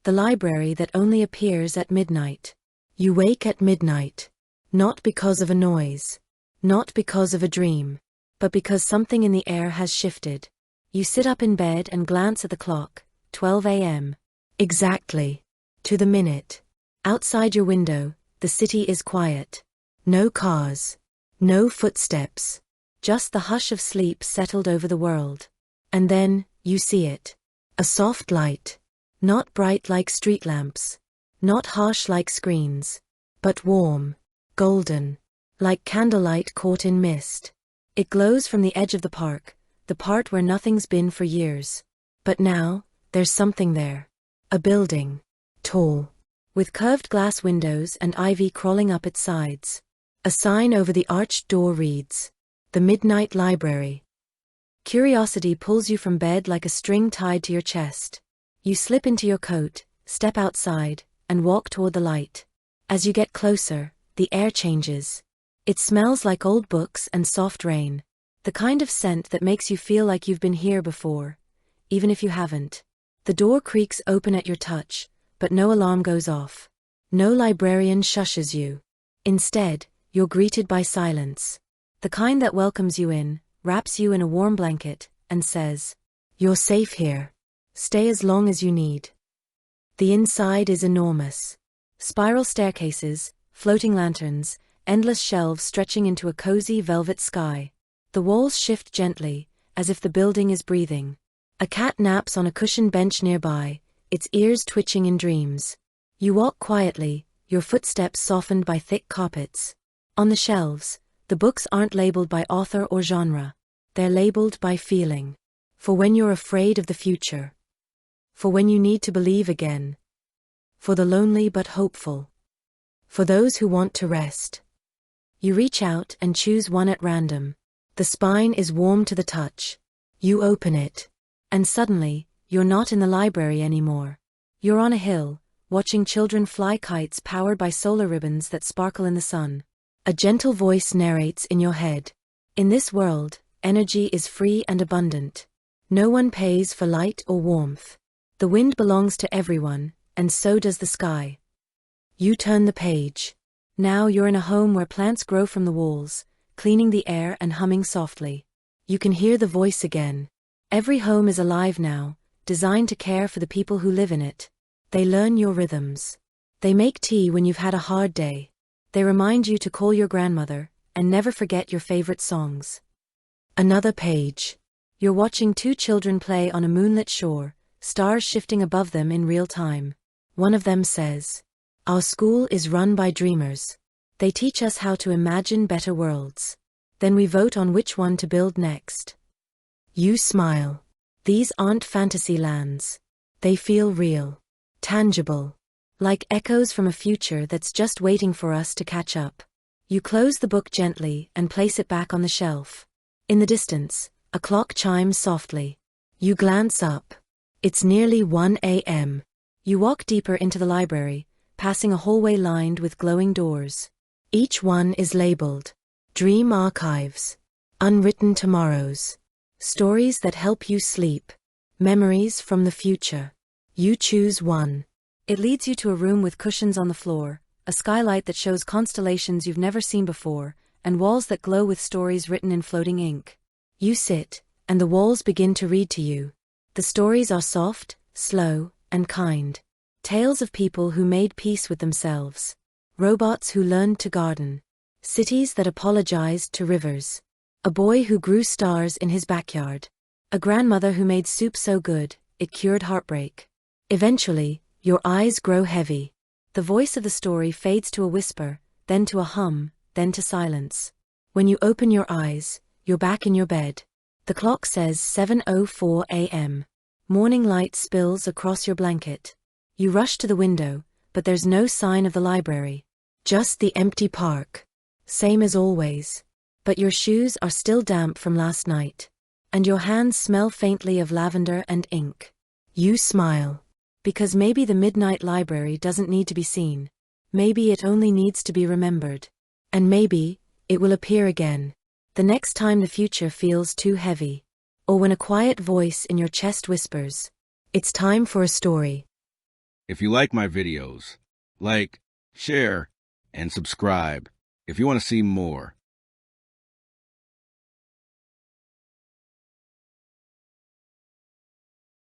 the library that only appears at midnight. You wake at midnight. Not because of a noise. Not because of a dream. But because something in the air has shifted. You sit up in bed and glance at the clock, 12 a.m. Exactly. To the minute. Outside your window, the city is quiet. No cars. No footsteps. Just the hush of sleep settled over the world. And then, you see it. A soft light. Not bright like street lamps. Not harsh like screens. But warm. Golden. Like candlelight caught in mist. It glows from the edge of the part where nothing's been for years. But now, there's something there. A building. Tall. With curved glass windows and ivy crawling up its sides. A sign over the arched door reads, "The Midnight Library." Curiosity pulls you from bed like a string tied to your chest. You slip into your coat, step outside, and walk toward the light. As you get closer, the air changes. It smells like old books and soft rain. The kind of scent that makes you feel like you've been here before, even if you haven't. The door creaks open at your touch, but no alarm goes off. No librarian shushes you. Instead, you're greeted by silence. The kind that welcomes you in, wraps you in a warm blanket, and says, "You're safe here. Stay as long as you need." The inside is enormous. Spiral staircases, floating lanterns, endless shelves stretching into a cozy velvet sky. The walls shift gently, as if the building is breathing. A cat naps on a cushioned bench nearby, its ears twitching in dreams. You walk quietly, your footsteps softened by thick carpets. On the shelves, the books aren't labeled by author or genre. They're labeled by feeling. For when you're afraid of the future. For when you need to believe again. For the lonely but hopeful. For those who want to rest. You reach out and choose one at random. The spine is warm to the touch. You open it. And suddenly, you're not in the library anymore. You're on a hill, watching children fly kites powered by solar ribbons that sparkle in the sun. A gentle voice narrates in your head. In this world, energy is free and abundant. No one pays for light or warmth. The wind belongs to everyone, and so does the sky. You turn the page. Now you're in a home where plants grow from the walls, cleaning the air and humming softly. You can hear the voice again. Every home is alive now, designed to care for the people who live in it. They learn your rhythms. They make tea when you've had a hard day. They remind you to call your grandmother, and never forget your favorite songs. Another page. You're watching two children play on a moonlit shore, stars shifting above them in real time. One of them says, "Our school is run by dreamers. They teach us how to imagine better worlds. Then we vote on which one to build next." You smile. These aren't fantasy lands. They feel real. Tangible. Like echoes from a future that's just waiting for us to catch up. You close the book gently and place it back on the shelf. In the distance, a clock chimes softly. You glance up. It's nearly 1 a.m. You walk deeper into the library, passing a hallway lined with glowing doors. Each one is labeled, "Dream Archives," "Unwritten Tomorrows," "Stories that help you sleep," "Memories from the future." You choose one. It leads you to a room with cushions on the floor, a skylight that shows constellations you've never seen before, and walls that glow with stories written in floating ink. You sit, and the walls begin to read to you. The stories are soft, slow, and kind. Tales of people who made peace with themselves. Robots who learned to garden. Cities that apologized to rivers. A boy who grew stars in his backyard. A grandmother who made soup so good, it cured heartbreak. Eventually, your eyes grow heavy. The voice of the story fades to a whisper, then to a hum, then to silence. When you open your eyes, you're back in your bed. The clock says 7:04 a.m. Morning light spills across your blanket. You rush to the window, but there's no sign of the library. Just the empty park. Same as always. But your shoes are still damp from last night. And your hands smell faintly of lavender and ink. You smile. Because maybe the midnight library doesn't need to be seen. Maybe it only needs to be remembered. And maybe, it will appear again. The next time the future feels too heavy. Or when a quiet voice in your chest whispers, "It's time for a story." If you like my videos, like, share, and subscribe if you want to see more.